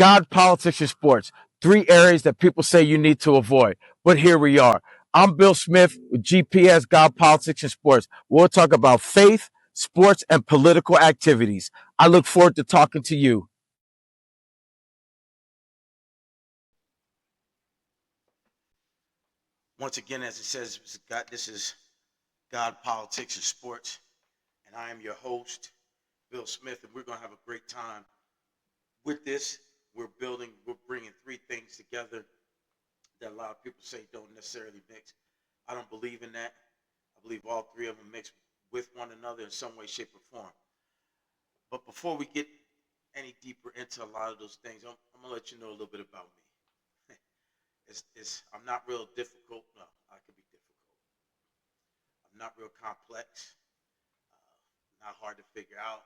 God, politics, and sports. Three areas that people say you need to avoid. But here we are. I'm Bill Smith with GPS, God, Politics, and Sports. We'll talk about faith, sports, and political activities. I look forward to talking to you. Once again, as it says, God, this is God, Politics, and Sports, and I am your host, Bill Smith, and we're going to have a great time with this. We're bringing three things together that a lot of people say don't necessarily mix. I don't believe in that. I believe all three of them mix with one another in some way, shape, or form. But before we get any deeper into a lot of those things, I'm gonna let you know a little bit about me. I'm not real difficult. No, I could be difficult. I'm not real complex. Not hard to figure out.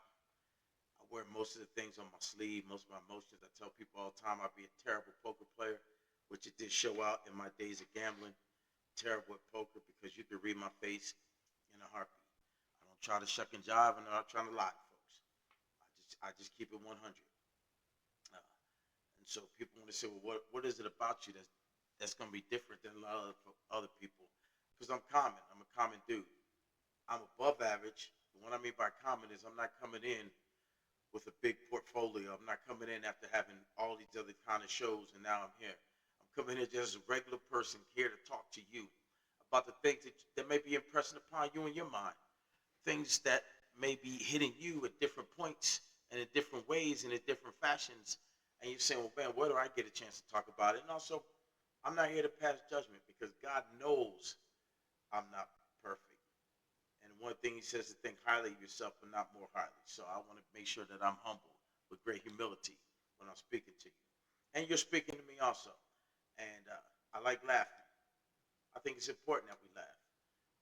I wear most of the things on my sleeve, most of my emotions. I tell people all the time I'd be a terrible poker player, which it did show out in my days of gambling. Terrible at poker because you can read my face in a heartbeat. I don't try to shuck and jive, and I'm not trying to lie, folks. I just keep it 100. And so people want to say, well, what is it about you that's going to be different than a lot of other people? Because I'm common. I'm a common dude. I'm above average. What I mean by common is I'm not coming in with a big portfolio. I'm not coming in after having all these other kind of shows, and now I'm here. I'm coming in just as a regular person here to talk to you about the things that may be impressing upon you in your mind, things that may be hitting you at different points and in different ways and in different fashions. And you're saying, well, man, where do I get a chance to talk about it? And also, I'm not here to pass judgment because God knows I'm not perfect. And one thing he says to think highly of yourself, but not more highly. So I want to make sure that I'm humble with great humility when I'm speaking to you. And you're speaking to me also. And I like laughing. I think it's important that we laugh.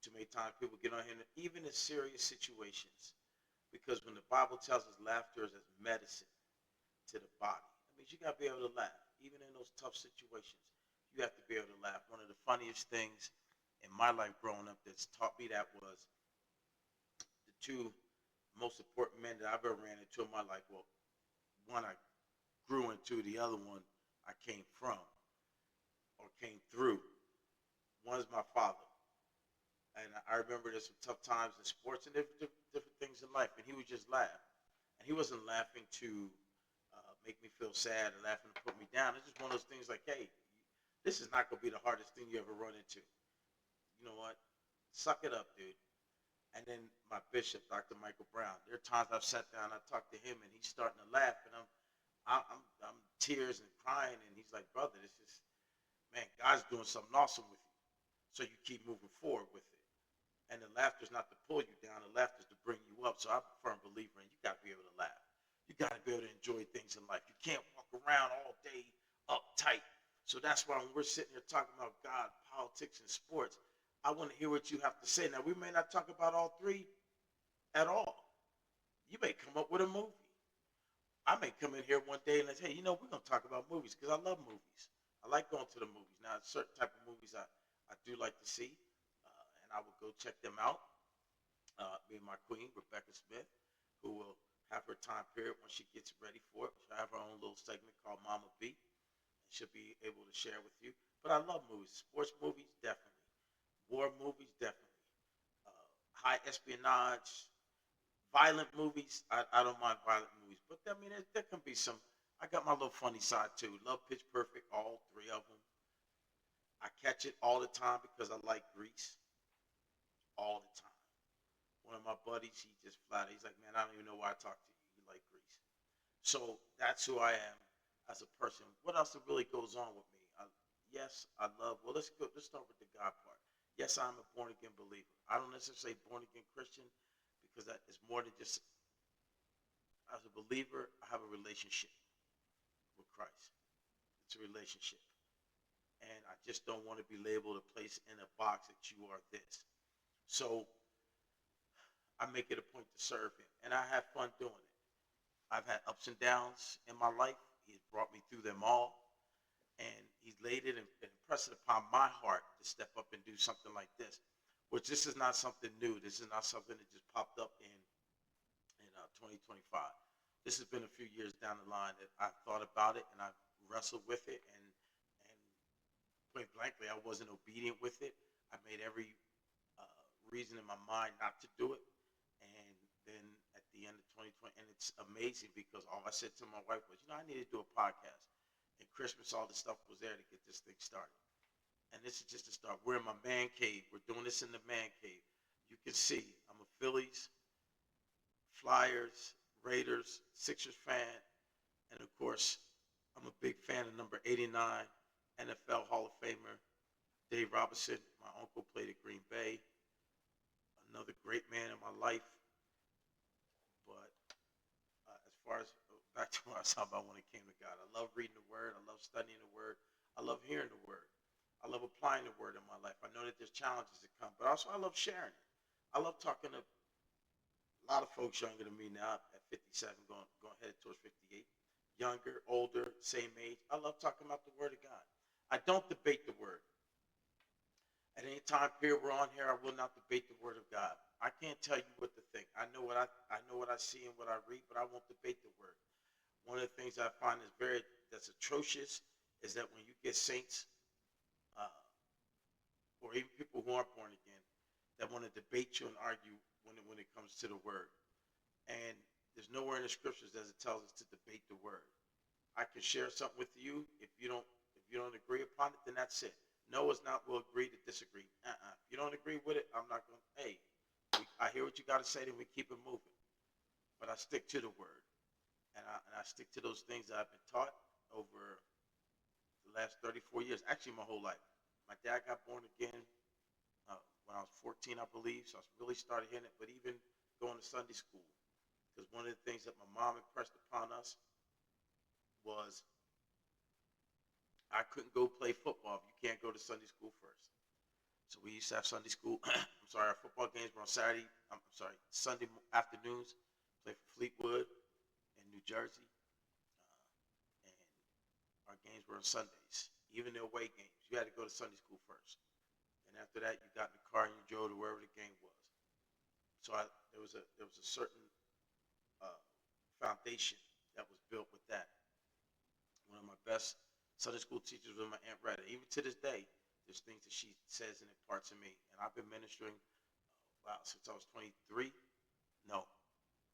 Too many times people get on here, even in serious situations, because when the Bible tells us laughter is as medicine to the body, that means you got to be able to laugh, even in those tough situations. You have to be able to laugh. One of the funniest things in my life growing up that's taught me that was the two most important men that I've ever ran into in my life. Well, one I grew into, the other one I came from or came through. One is my father. And I remember there's some tough times in sports and different things in life, and he would just laugh. And he wasn't laughing to make me feel sad or laughing to put me down. It's just one of those things like, hey, this is not going to be the hardest thing you ever run into. You know what? Suck it up, dude. And then my bishop, Dr. Michael Brown. There are times I've sat down, I talked to him, and he's starting to laugh, and I'm tears and crying, and he's like, brother, this is, man, God's doing something awesome with you. So you keep moving forward with it. And the laughter is not to pull you down, the laughter is to bring you up. So I'm a firm believer in you got to be able to laugh. You got to be able to enjoy things in life. You can't walk around all day uptight. So that's why when we're sitting here talking about God, politics, and sports, I want to hear what you have to say. Now, we may not talk about all three at all. You may come up with a movie. I may come in here one day and say, hey, we're going to talk about movies because I love movies. I like going to the movies. Now, certain type of movies I do like to see, and I will go check them out. Me and my queen, Rebecca Smith, who will have her time period when she gets ready for it. She'll have her own little segment called Mama B. And she'll be able to share with you. But I love movies. Sports movies, definitely. War movies, definitely. High espionage, violent movies. I don't mind violent movies. But I mean, there can be some. I got my little funny side too. Love Pitch Perfect, all three of them. I catch it all the time because I like Grease all the time. One of my buddies, he just flat, he's like, man, I don't even know why I talk to you. You like Grease. So that's who I am as a person. What else really goes on with me? Yes, I love. Well, let's go. Let's start with the God part. Yes, I'm a born again believer. I don't necessarily say born again Christian because that is more than just as a believer. I have a relationship with Christ. It's a relationship, and I just don't want to be labeled a place in a box that you are this. So I make it a point to serve Him, and I have fun doing it. I've had ups and downs in my life. He's brought me through them all. And he's laid it and impressed it upon my heart to step up and do something like this. Which this is not something new. This is not something that just popped up in 2025. this has been a few years down the line that I've thought about it and I've wrestled with it, and point blankly, I wasn't obedient with it. I made every reason in my mind not to do it, and then at the end of 2020, and it's amazing because all I said to my wife was, I need to do a podcast. And Christmas, all the stuff was there to get this thing started. And this is just a start. We're in my man cave. We're doing this in the man cave. You can see I'm a Phillies, Flyers, Raiders, Sixers fan, and of course, I'm a big fan of number 89, NFL Hall of Famer Dave Robinson. My uncle played at Green Bay. Another great man in my life. But as far as back to what I was talking about when it came to God, I love reading the Word. I love studying the Word. I love hearing the Word. I love applying the Word in my life. I know that there's challenges that come, but also I love sharing it. I love talking to a lot of folks younger than me now at 57, going headed towards 58. Younger, older, same age. I love talking about the Word of God. I don't debate the Word. At any time period we're on here, I will not debate the Word of God. I can't tell you what to think. I know what I see and what I read, but I won't debate the Word. One of the things I find that's atrocious is that when you get saints uh, or even people who aren't born again that want to debate you and argue when it comes to the Word. And there's nowhere in the scriptures that it tells us to debate the Word. I can share something with you. If you don't agree upon it, then that's it. Noah's not will agree to disagree. If you don't agree with it, I'm not going. Hey, I hear what you got to say, then we keep it moving. But I stick to the Word, and I stick to those things that I've been taught over the last 34 years. Actually, my whole life. My dad got born again when I was 14, I believe. So I really started hearing it. But even going to Sunday school, because one of the things that my mom impressed upon us was I couldn't go play football if you can't go to Sunday school first. So we used to have Sunday school. I'm sorry, our football games were on Saturday. Sunday afternoons. Play for Fleetwood in New Jersey, and our games were on Sundays. Even the away games, you had to go to Sunday school first. And after that, you got in the car and you drove to wherever the game was. So there was a certain uh, foundation that was built with that. One of my best Sunday school teachers was my Aunt Retta. Even to this day, there's things that she says and imparts in me. And I've been ministering, since I was 23. No,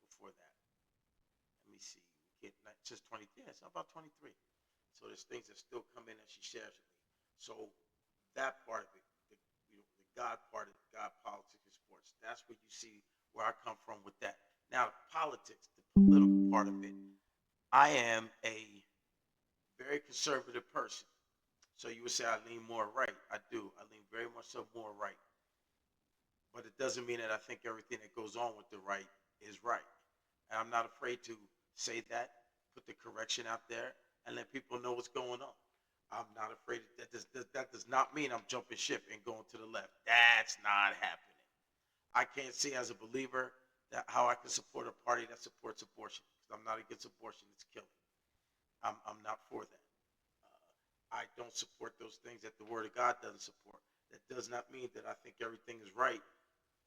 before that. Let me see. Just 20. Yeah, it's about 23. So there's things that still come in that she shares with me. So that part of it, the God part of it, God, politics, and sports. That's where you see where I come from with that. Now, politics, the political part of it. I am a very conservative person. So you would say I lean more right. I do. I lean very much so more right. But it doesn't mean that I think everything that goes on with the right is right. And I'm not afraid to say that, put the correction out there, and let people know what's going on. I'm not afraid that does not mean I'm jumping ship and going to the left. That's not happening. I can't see as a believer that how I can support a party that supports abortion. Because I'm not against abortion, it's killing. I'm not for that. I don't support those things that the Word of God doesn't support. That does not mean that I think everything is right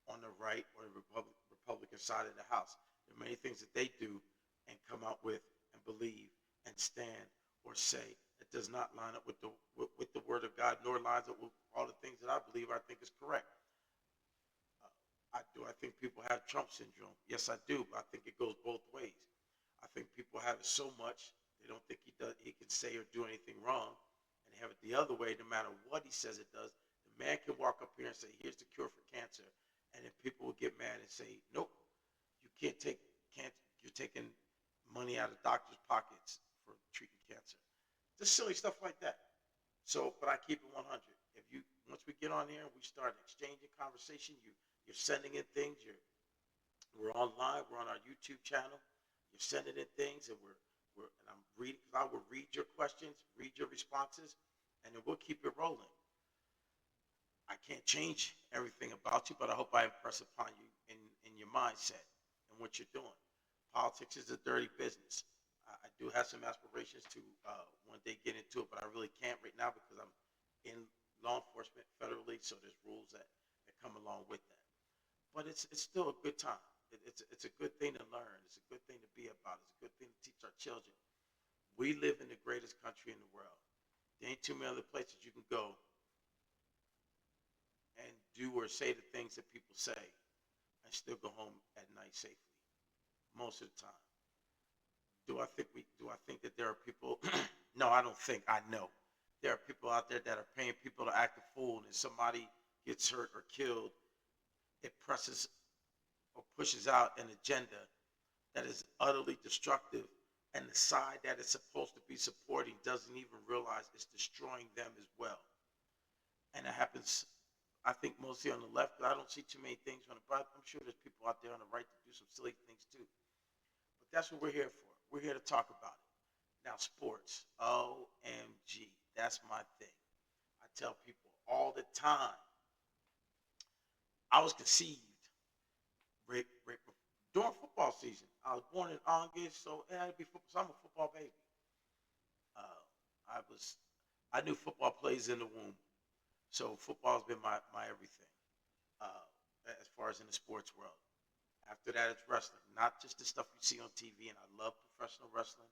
on the right or the Republican side of the House. There are many things that they do and come out with and believe and stand or say that does not line up with the Word of God, nor lines up with all the things that I believe I think is correct. I think people have Trump syndrome? Yes, I do, but I think it goes both ways. I think people have it so much they don't think he can say or do anything wrong, and they have it the other way. No matter what he says it does, the man can walk up here and say, "Here's the cure for cancer," and then people will get mad and say, "Nope, you can't take cancer. You're taking money out of doctors' pockets for treating cancer." Just silly stuff like that. So, but I keep it 100. If you once we get on here and we start exchanging conversation, you're sending in things. We're online. We're on our YouTube channel. You're sending in things, and and I'm reading. I will read your questions, read your responses, and then we'll keep it rolling. I can't change everything about you, but I hope I impress upon you in your mindset and what you're doing. Politics is a dirty business. I do have some aspirations to one day get into it, but I really can't right now because I'm in law enforcement federally, so there's rules that come along with that. But it's still a good time. It's a good thing to learn. It's a good thing to be about. It's a good thing children. We live in the greatest country in the world. There ain't too many other places you can go and do or say the things that people say and still go home at night safely. Most of the time. Do I think that there are people no, I don't think, I know. There are people out there that are paying people to act a fool, and if somebody gets hurt or killed, it presses or pushes out an agenda that is utterly destructive, and the side that is supposed to be supporting doesn't even realize it's destroying them as well. And it happens, I think, mostly on the left, but I don't see too many things on the right. I'm sure there's people out there on the right to do some silly things too. But that's what we're here for. We're here to talk about it. Now, sports, OMG, that's my thing. I tell people all the time, I was conceived right during football season. I was born in August, so it had to be football. So I'm a football baby. Uh, I was, I knew football plays in the womb, so football's been my everything. Uh, as far as in the sports world. After that, it's wrestling, not just the stuff you see on TV. And I love professional wrestling.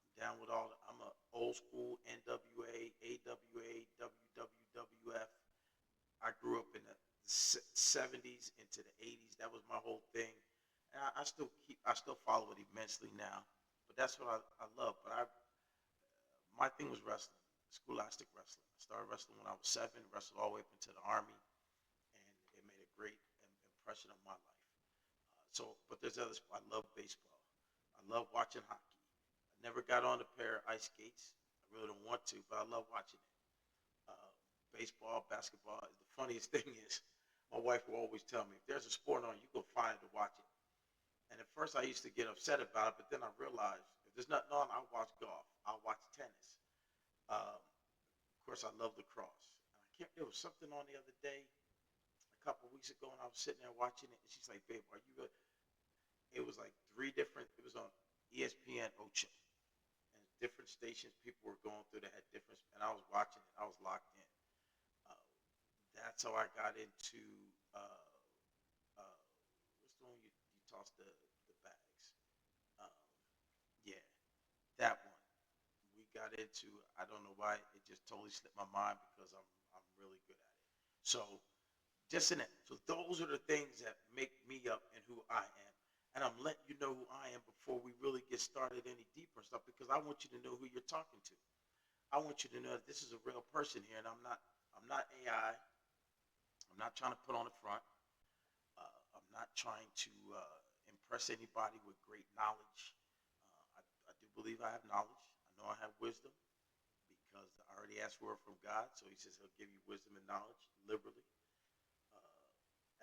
I'm down with all. I'm a old school NWA, AWA, WWF. I grew up in the '70s into the '80s. That was my whole thing, and I still follow it immensely now. But that's what I love. But my thing was wrestling, scholastic wrestling. I started wrestling when I was 7, wrestled all the way up into the Army, and it made a great impression on my life. But there's other. I love baseball. I love watching hockey. I never got on a pair of ice skates. I really don't want to, but I love watching it. Uh, Baseball, basketball. The funniest thing is, my wife will always tell me, if there's a sport on, you go find it to watch it. And at first, I used to get upset about it, but then I realized if there's nothing on, I'll watch golf. I'll watch tennis. Of course, I love lacrosse. And I can't. There was something on the other day, a couple of weeks ago, and I was sitting there watching it, and she's like, "Babe, are you good?" It was like three different. It was on ESPN Ocho, and different stations. People were going through that had different, and I was watching it. I was locked in. Uh, that's how I got into. What's the one you toss the bags? Um, yeah, that one. We got into. I don't know why it just totally slipped my mind because I'm really good at it. So just in it. So those are the things that make me up and who I am. And I'm letting you know who I am before we really get started any deeper and stuff because I want you to know who you're talking to. I want you to know that this is a real person here, and I'm not AI. I'm not trying to put on the front. I'm not trying to impress anybody with great knowledge. I do believe I have knowledge. I know I have wisdom because I already asked for it from God. So He says He'll give you wisdom and knowledge liberally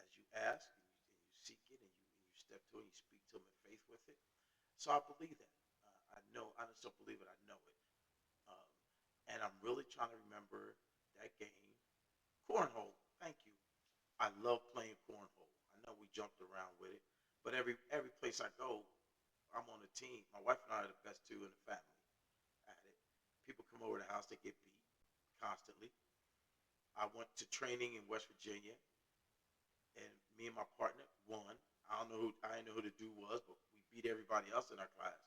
as you ask and you seek it and you step to it and you speak to Him in faith with it. So I believe that. I know. I just don't believe it. I know it. Um, and I'm really trying to remember that game, cornhole. Thank you. I love playing cornhole. I know we jumped around with it, but every place I go, I'm on a team. My wife and I are the best two in the family at it. People come over to the house, they get beat constantly. I went to training in West Virginia, and me and my partner won. I didn't know who the dude was, but we beat everybody else in our class.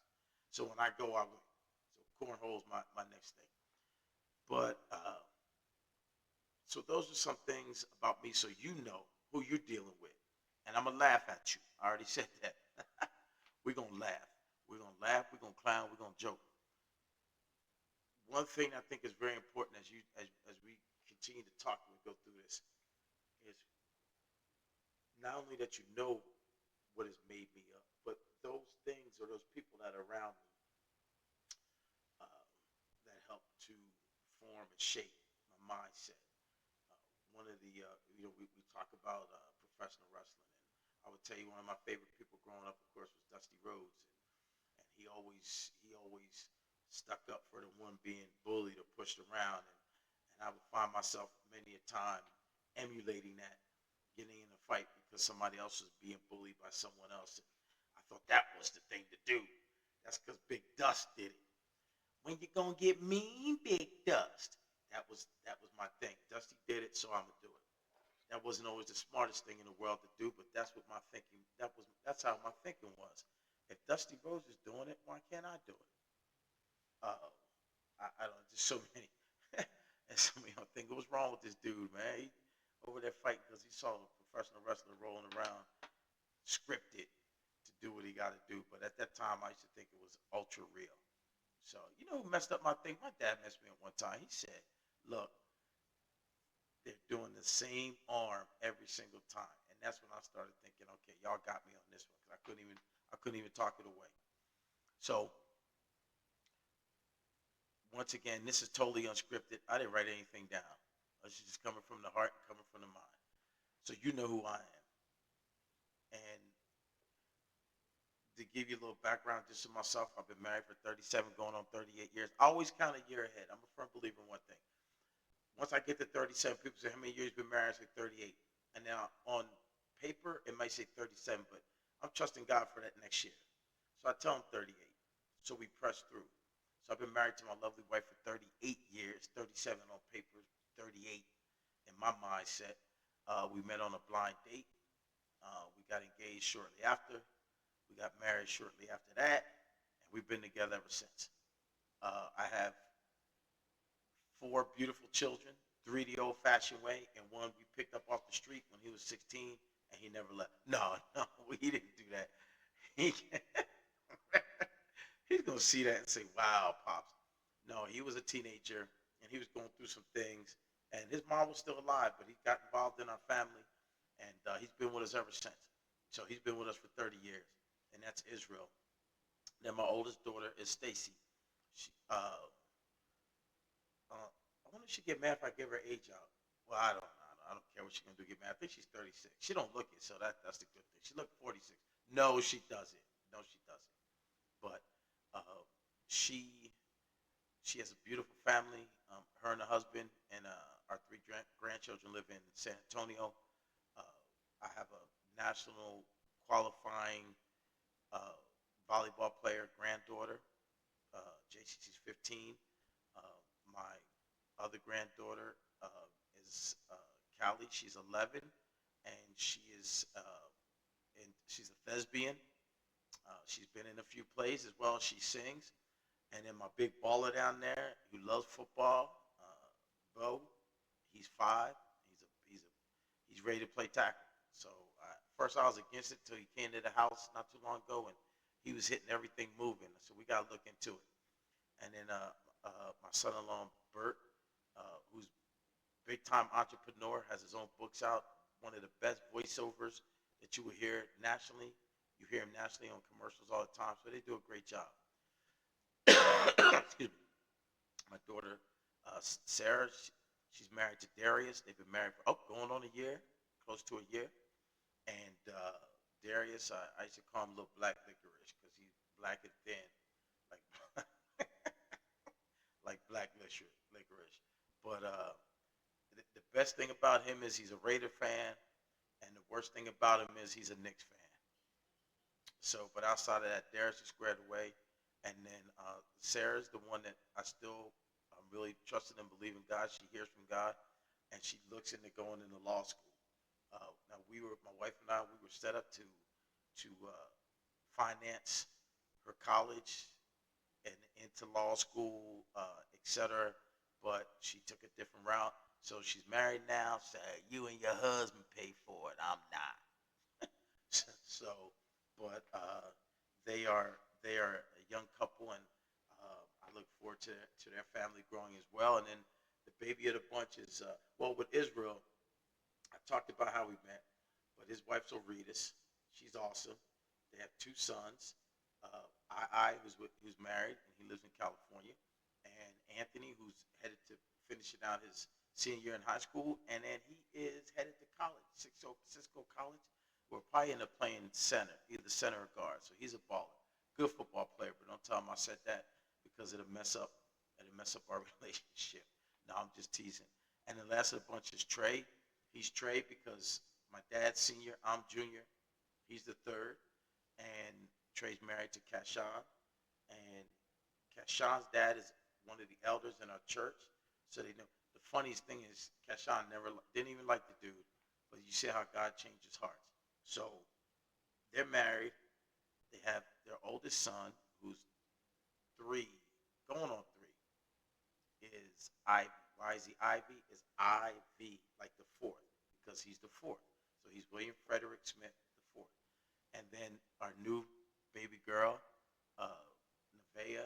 So when I go, I win. So cornhole's my next thing. But so those are some things about me, so you know who you're dealing with. And I'm gonna laugh at you. I already said that. We're gonna laugh. We're gonna laugh. We're gonna clown. We're gonna joke. One thing I think is very important as we continue to talk and we go through this is not only that you know what has made me up, but those things or those people that are around me uh, that help to form and shape my mindset. One of the we talk about professional wrestling, and I would tell you one of my favorite people growing up, of course, was Dusty Rhodes, and he always stuck up for the one being bullied or pushed around, and I would find myself many a time emulating that, getting in a fight because somebody else was being bullied by someone else. And I thought that was the thing to do. That's because Big Dust did it. When you gonna get mean, Big Dust? That was my thing. Dusty did it, so I'm gonna do it. That wasn't always the smartest thing in the world to do, but that's what my thinking. That's how my thinking was. If Dusty Rhodes is doing it, why can't I do it? Uh, I don't. There's so many. And so many don't think what's wrong with this dude, man. He over there fighting because he saw a professional wrestler rolling around, scripted to do what he got to do. But at that time, I used to think it was ultra real. So you know who messed up my thing? My dad messed me up one time. He said, "Look, they're doing the same arm every single time," and that's when I started thinking, "Okay, y'all got me on this one because I couldn't even talk it away." So once again, this is totally unscripted. I didn't write anything down. This is just coming from the heart, coming from the mind. So you know who I am. And to give you a little background just to myself, I've been married for 37, going on 38 years. I always count a year ahead. I'm a firm believer in one thing. Once I get to 37, people say, how many years you been married? I say 38. And now on paper, it might say 37, but I'm trusting God for that next year. So I tell him 38. So we press through. So I've been married to my lovely wife for 38 years, 37 on paper, 38 in my mindset. We met on a blind date. We got engaged shortly after. We got married shortly after that, and we've been together ever since. I have four beautiful children, three the old-fashioned way, and one we picked up off the street when he was 16, and he never left. No, no, he didn't do that. He, he's gonna see that and say, "Wow, pops." No, he was a teenager, and he was going through some things, and his mom was still alive, but he got involved in our family, and he's been with us ever since. So he's been with us for 30 years, and that's Israel. Then my oldest daughter is Stacy. She, I wonder if she get mad if I give her age out. Well, I don't know. I don't care what she's gonna do. Get mad. I think she's 36. She don't look it, so that's the good thing. She looked 46. No, she doesn't. No, she doesn't. But uh, she she has a beautiful family. Her and her husband and our three grandchildren live in San Antonio. Uh, I have a national qualifying uh, volleyball player granddaughter. JCC's 15. Uh, my other granddaughter is Callie. She's 11, and she's a thespian. She's been in a few plays as well as she sings. And then my big baller down there who loves football, Bo. He's 5. He's ready to play tackle. So first I was against it till he came to the house not too long ago, and he was hitting everything moving. So we got to look into it. And then my son-in-law Bert, who's big time entrepreneur, has his own books out. One of the best voiceovers that you will hear nationally. You hear him nationally on commercials all the time, so they do a great job. Excuse me. My daughter Sarah, she's married to Darius. They've been married for going on a year, close to a year. And Darius, I used to call him Little Black Licorice because he's black and thin, like like black licorice. But the best thing about him is he's a Raider fan, and the worst thing about him is he's a Knicks fan. So, but outside of that, Darius is squared away, and then Sarah's the one that I still really trusted and believe in God. She hears from God, and she looks into going into law school. Now my wife and I, we were set up to finance her college and into law school, etc. But she took a different route. So she's married now. So you and your husband pay for it. I'm not. So, but they are a young couple, and I look forward to their family growing as well. And then the baby of the bunch is well with Israel. I talked about how we met, but his wife's Oretis. She's awesome. They have two sons. Who's married and he lives in California, and Anthony, who's headed to finishing out his senior year in high school, and then he is headed to college, Cisco College. We'll probably end up playing center, either center or guard. So he's a baller, good football player. But don't tell him I said that because it'll mess up our relationship. No, I'm just teasing. And the last of the bunch is Trey. He's Trey because my dad's senior, I'm junior. He's the third, and Trey's married to Kashawn, and Kashawn's dad is one of the elders in our church, so they know. The funniest thing is Kashawn never didn't even like the dude, but you see how God changes hearts. So they're married. They have their oldest son, who's 3, going on 3 is Ivy. Why is he Ivy? Is IV like the fourth because he's the fourth. So he's William Frederick Smith the fourth. And then our new baby girl, uh, Nevaeh,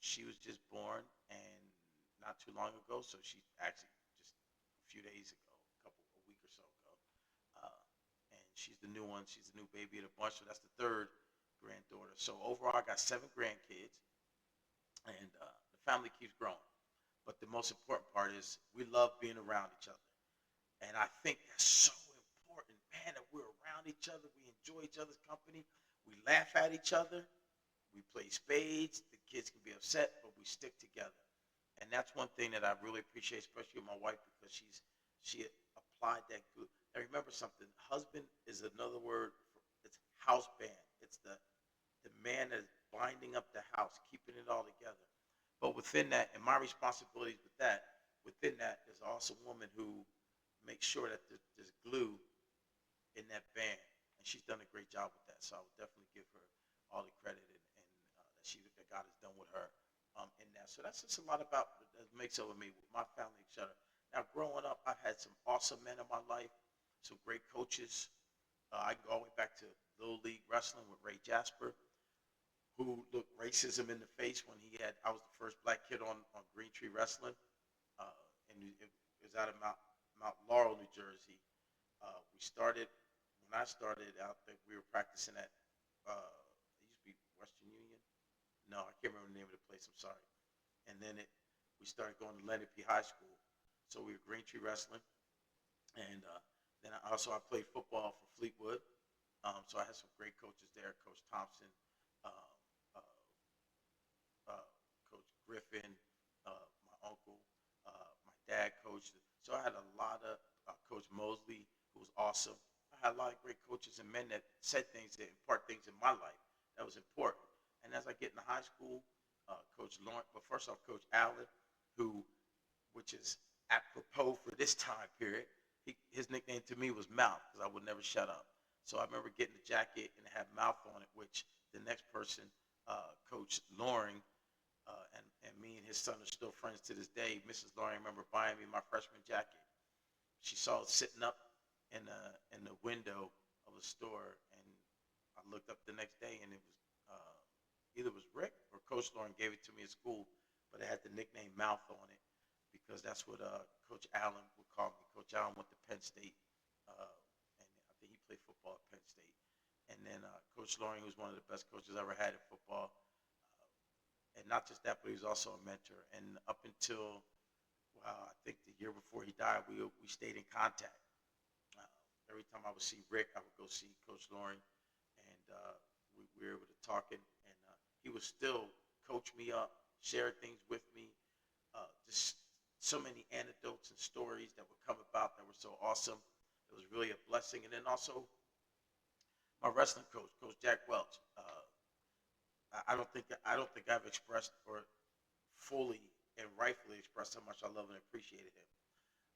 she was just born and not too long ago. So she actually just a few days ago, a week or so ago, uh, and she's the new one. She's the new baby of the bunch. So that's the third granddaughter. So overall, I got 7 grandkids, and the family keeps growing. But the most important part is we love being around each other. And I think that's so important, man, that we're around each other. We enjoy each other's company. We laugh at each other. We play spades. The kids can be upset, but we stick together. And that's one thing that I really appreciate, especially with my wife, because she applied that good. And remember something, husband is another word for it's house band. It's the man that is binding up the house, keeping it all together. But within that, and my responsibilities within that, there's also a woman who makes sure that there's glue in that band, and she's done a great job with that. So I would definitely give her all the credit and that God has done with her in that. So that's just a lot about that makes up with me, with my family, etc. Now, growing up, I've had some awesome men in my life, some great coaches. I can go all the way back to Little League Wrestling with Ray Jasper, who looked racism in the face when I was the first black kid on Green Tree Wrestling, and it was out of Mount Laurel, New Jersey. We started when I started out. Think we were practicing at it used to be Western Union. No, I can't remember the name of the place. I'm sorry. And then we started going to Leonard P. High School. So we were Green Tree Wrestling, and then I played football for Fleetwood. So I had some great coaches there, Coach Thompson, uh, uh, Coach Griffin, my uncle, my dad coached. So I had a lot of Coach Mosley, who was awesome. I had a lot of great coaches and men that said things that impart things in my life that was important. And as I get into high school, Coach Lawrence, but first off, Coach Allen, who, which is apropos for this time period, his nickname to me was Mouth because I would never shut up. So I remember getting the jacket and it had Mouth on it, which the next person, Coach Loring, and me and his son are still friends to this day. Mrs. Loring, I remember buying me my freshman jacket. She saw it sitting up in the window of the store, and I looked up the next day, and it was either it was Rick or Coach Loring gave it to me at school, but it had the nickname Mouth on it because that's what Coach Allen would call me. Coach Allen went to Penn State, and I think he played football at Penn State. And then Coach Loring was one of the best coaches I ever had in football. And not just that, but he was also a mentor. And up until, I think the year before he died, we stayed in contact. Uh, every time I would see Rick, I would go see Coach Loring, and we were able to talk. And he would still coach me up, share things with me, just so many anecdotes and stories that would come about that were so awesome. It was really a blessing. And then also my wrestling coach, Coach Jack Welch. I don't think I've expressed or fully and rightfully expressed how much I love and appreciated him.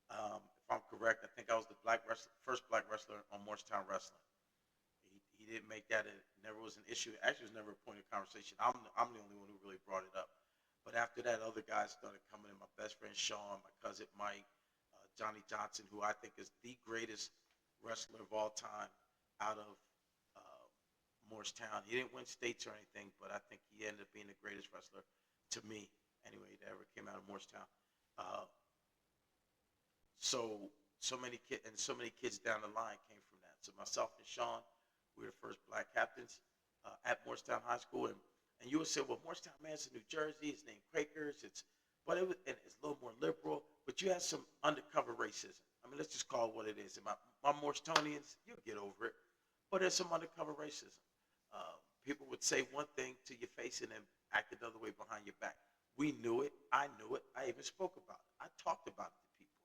If I'm correct, I think I was the first black wrestler on Morristown Wrestling. He didn't make that. It never was an issue. Actually, it was never a point of conversation. I'm the only one who really brought it up. But after that, other guys started coming in. My best friend Sean, my cousin Mike, Johnny Johnson, who I think is the greatest wrestler of all time out of uh, Morristown. He didn't win states or anything, but I think he ended up being the greatest wrestler to me, anyway, that ever came out of Morristown. Uh, so so many kids down the line came from that. So myself and Sean, we were the first black captains at Morristown High School, and you would say, well, Morristown, man, it's in New Jersey. It's named Quakers. And it's a little more liberal, but you have some undercover racism. I mean, let's just call it what it is. And my Morristonians, you'll get over it, but there's some undercover racism. People would say one thing to your face and then act another way behind your back. We knew it. I knew it. I even spoke about it. I talked about it to people,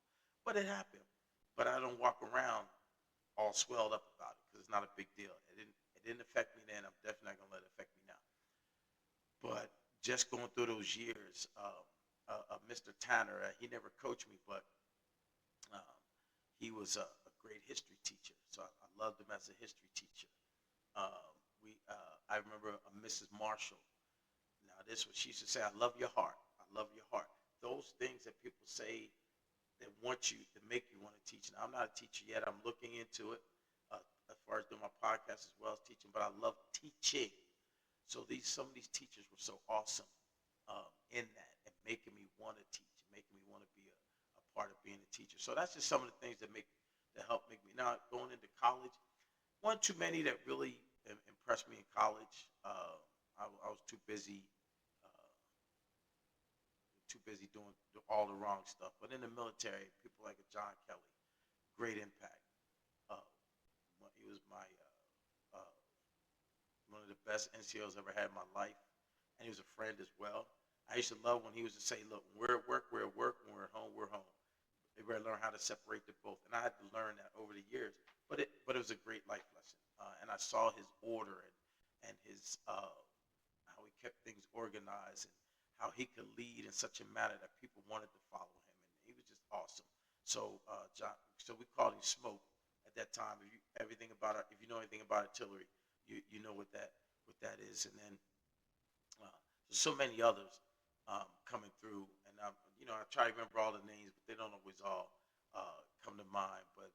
but it happened. But I don't walk around all swelled up about it because it's not a big deal. It didn't affect me then. I'm definitely not gonna let it affect me now. But just going through those years, Mr. Tanner, he never coached me, but um, he was a great history teacher. So I loved him as a history teacher. I remember Mrs. Marshall. Now This what she used to say. I love your heart. I love your heart. Those things that people say that want you to make you want to teach. Now I'm not a teacher yet. I'm looking into it as far as doing my podcast as well as teaching. But I love teaching. So some of these teachers were so awesome in that and making me want to teach, and making me want to be a part of being a teacher. So that's just some of the things that help make me. Now going into college, one too many that really impressed me in college. I was uh, too busy doing all the wrong stuff. But in the military, people like a John Kelly, great impact. Uh, he was one of the best NCOs I ever had in my life, and he was a friend as well. I used to love when he was to say, "Look, when we're at work, we're at work. When we're at home, we're home." We better learn how to separate the both, and I had to learn that over the years. But it was a great life lesson, and I saw his order and his how he kept things organized and how he could lead in such a manner that people wanted to follow him, and he was just awesome. So John, so we called him Smoke at that time. If you know anything about artillery, you know what that is, and then there's so many others coming through, and I try to remember all the names, but they don't always all come to mind. But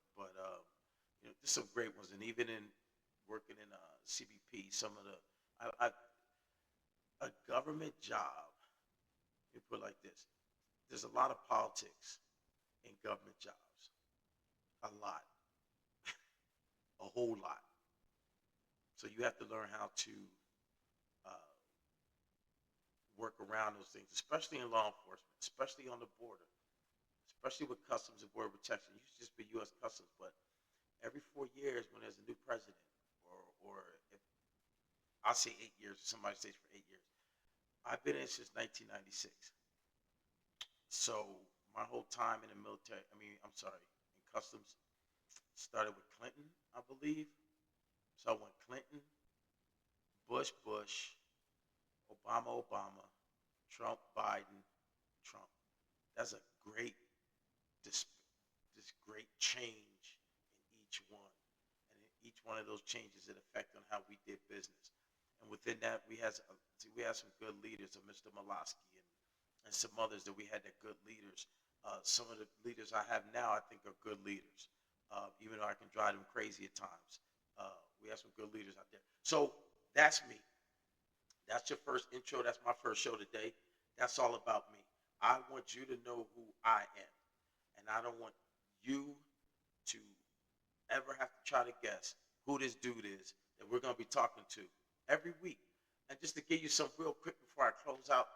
there's some great ones, and even in working in CBP, some of the a government job. You put it like this: there's a lot of politics in government jobs, a lot, a whole lot. So you have to learn how to uh, work around those things, especially in law enforcement, especially on the border, especially with Customs and Border Protection. It used to just be U.S. Customs, but every 4 years when there's a new president, or if I'll say 8 years, or somebody stays for 8 years. I've been in since 1996. So my whole time in the military, I'm sorry, in Customs, started with Clinton, I believe. So I went Clinton, Bush, Obama, Trump, Biden, Trump. That's a great this this great change in each one, and in each one of those changes it affected on how we did business. And within that, we had some good leaders, of Mr. Molosky and some others that we had that good leaders. Some of the leaders I have now, I think, are good leaders, even though I can drive them crazy at times. We have some good leaders out there. So that's me. That's your first intro. That's my first show today. That's all about me. I want you to know who I am. And I don't want you to ever have to try to guess who this dude is that we're going to be talking to every week. And just to give you some real quick before I close out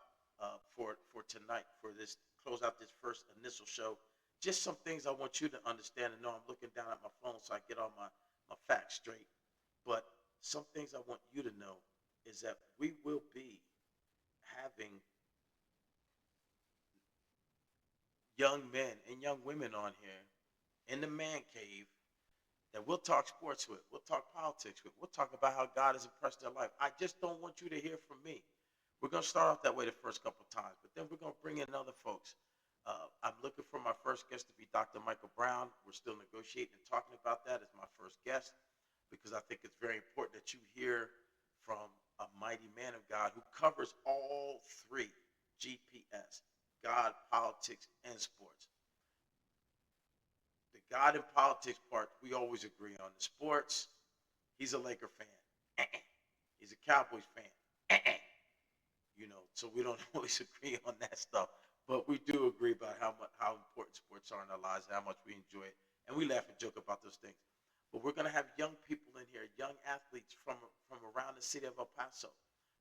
for tonight, close out this first initial show, just some things I want you to understand and know. I'm looking down at my phone so I get all my facts straight. But some things I want you to know is that we will be having young men and young women on here in the man cave that we'll talk sports with, we'll talk politics with, we'll talk about how God has impressed their life. I just don't want you to hear from me. We're going to start off that way the first couple of times, but then we're going to bring in other folks. I'm looking for my first guest to be Dr. Michael Brown. We're still negotiating and talking about that as my first guest because I think it's very important that you hear from a mighty man of God who covers all three: GPS, God, politics, and sports. The God and politics part, we always agree on. The sports, he's a Laker fan. He's a Cowboys fan. So we don't always agree on that stuff. But we do agree about how important sports are in our lives and how much we enjoy it. And we laugh and joke about those things. But we're going to have young people in here, young athletes from around the city of El Paso.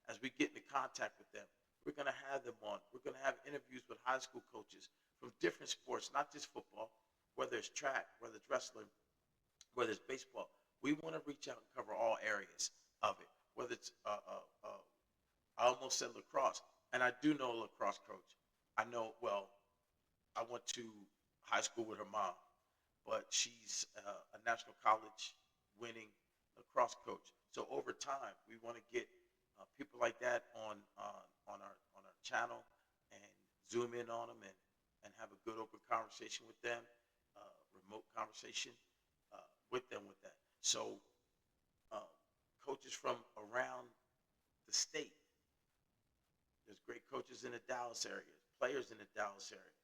As we get into contact with them, we're going to have them on. We're going to have interviews with high school coaches from different sports, not just football, whether it's track, whether it's wrestling, whether it's baseball. We want to reach out and cover all areas of it, whether it's I almost said lacrosse, and I do know a lacrosse coach. I know, well, I went to high school with her mom, but she's a national college winning lacrosse coach. So over time, we want to get people like that on our channel and zoom in on them and have a good open conversation with them, remote conversation with them with that. So uh, coaches from around the state, There's great coaches in the Dallas area, players in the Dallas area.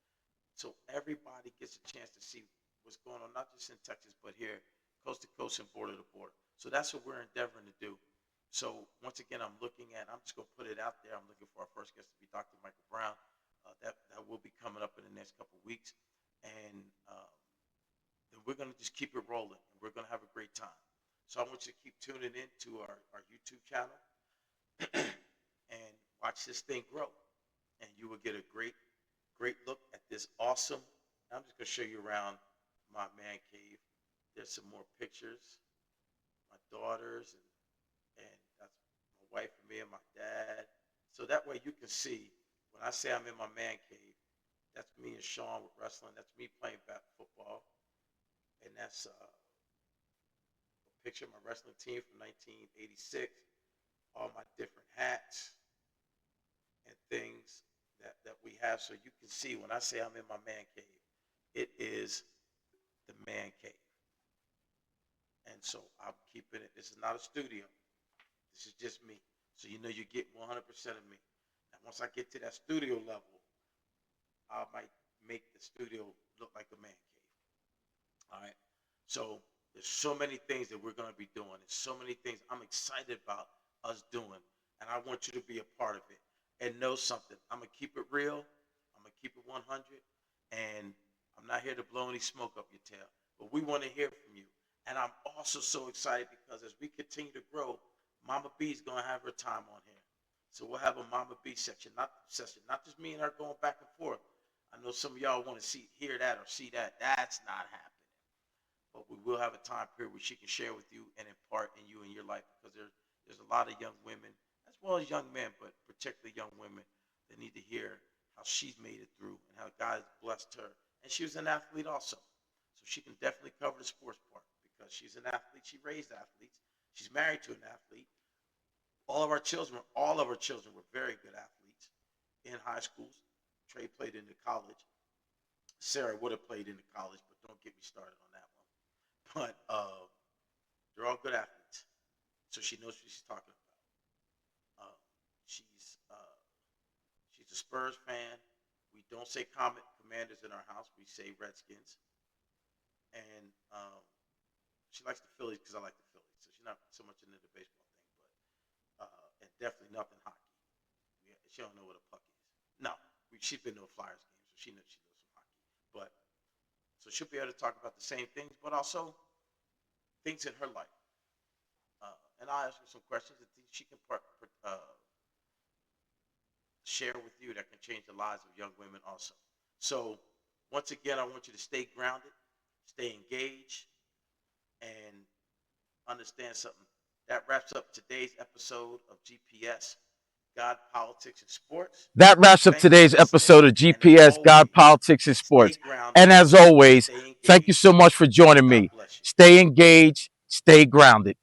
So everybody gets a chance to see what's going on, not just in Texas, but here, coast to coast and border to border. So that's what we're endeavoring to do. So once again, I'm just going to put it out there. I'm looking for our first guest to be Dr. Michael Brown. That will be coming up in the next couple of weeks. And then we're going to just keep it rolling. And we're going to have a great time. So I want you to keep tuning in to our YouTube channel and watch this thing grow. And you will get a great look at this awesome. I'm just going to show you around my man cave. There's some more pictures, my daughters, and that's my wife and me and my dad. So that way you can see when I say I'm in my man cave, that's me and Sean with wrestling. That's me playing football. And that's a picture of my wrestling team from 1986. All my different hats and things that we have. So you can see when I say I'm in my man cave, it is the man cave. And so I'm keeping it. This is not a studio. This is just me. So you know you get 100% of me. And once I get to that studio level, I might make the studio look like a man cave. All right. So there's so many things that we're going to be doing. There's so many things I'm excited about us doing. And I want you to be a part of it. And know something. I'm going to keep it real. I'm going to keep it 100. And I'm not here to blow any smoke up your tail. But we want to hear from you. And I'm also so excited because as we continue to grow, Mama B is going to have her time on here. So we'll have a Mama B section, not just me and her going back and forth. I know some of y'all want to hear that or see that. That's not happening. But we will have a time period where she can share with you and impart in you in your life because there's a lot of young women as well as young men, but particularly young women that need to hear how she's made it through and how God has blessed her. And she was an athlete also. So she can definitely cover the sports part because she's an athlete. She raised athletes. She's married to an athlete. All of our children were very good athletes in high schools. Trey played into college. Sarah would have played into college, but don't get me started on that one. But they're all good athletes. So she knows what she's talking about. She's a Spurs fan. We don't say Commanders in our house. We say Redskins. And she likes the Phillies because I like the Phillies. So she's not so much into the baseball thing, but and definitely nothing hockey. She don't know what a puck is. No, she's been to a Flyers game, so she knows some hockey. But so she'll be able to talk about the same things, but also things in her life. And I'll ask her some questions that she can share with you that can change the lives of young women also. So once again, I want you to stay grounded, stay engaged, and understand something. That wraps up today's episode of GPS, God, Politics, and Sports. That wraps up Thank you today's for listening. episode of And as GPS, God, always, Politics, and stay Sports. grounded, And as always, stay thank you engaged. so much for joining God me. bless you. Stay engaged, stay grounded.